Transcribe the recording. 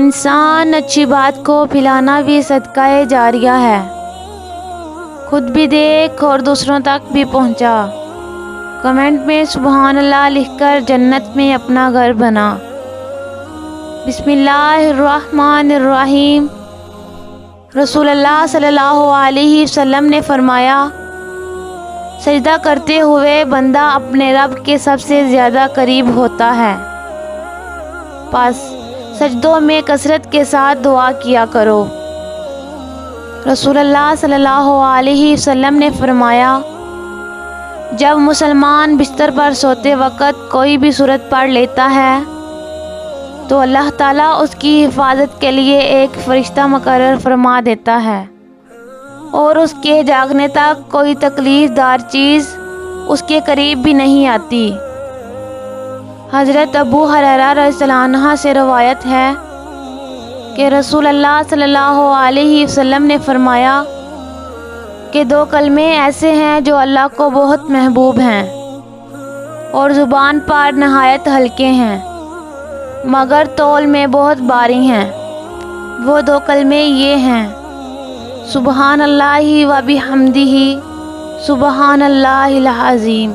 انسان اچھی بات کو پھیلانا بھی صدقہ جاریہ ہے۔ خود بھی دیکھ اور دوسروں تک بھی پہنچا۔ کمنٹ میں سبحان اللہ لکھ کر جنت میں اپنا گھر بنا۔ بسم اللہ الرحمن الرحیم۔ رسول اللہ صلی اللہ علیہ وسلم نے فرمایا، سجدہ کرتے ہوئے بندہ اپنے رب کے سب سے زیادہ قریب ہوتا ہے، پس سجدوں میں کثرت کے ساتھ دعا کیا کرو۔ رسول اللہ صلی اللہ علیہ وسلم نے فرمایا، جب مسلمان بستر پر سوتے وقت کوئی بھی سورت پڑھ لیتا ہے تو اللہ تعالیٰ اس کی حفاظت کے لیے ایک فرشتہ مقرر فرما دیتا ہے، اور اس کے جاگنے تک کوئی تکلیف دار چیز اس کے قریب بھی نہیں آتی۔ حضرت ابو ہریرہ رضی اللہ عنہ سے روایت ہے کہ رسول اللہ صلی اللہ علیہ وسلم نے فرمایا کہ 2 کلمے ایسے ہیں جو اللہ کو بہت محبوب ہیں اور زبان پر نہایت ہلکے ہیں مگر تول میں بہت بھاری ہیں۔ وہ 2 کلمے یہ ہیں، سبحان اللہ و بحمدہ، سبحان اللہ العظیم۔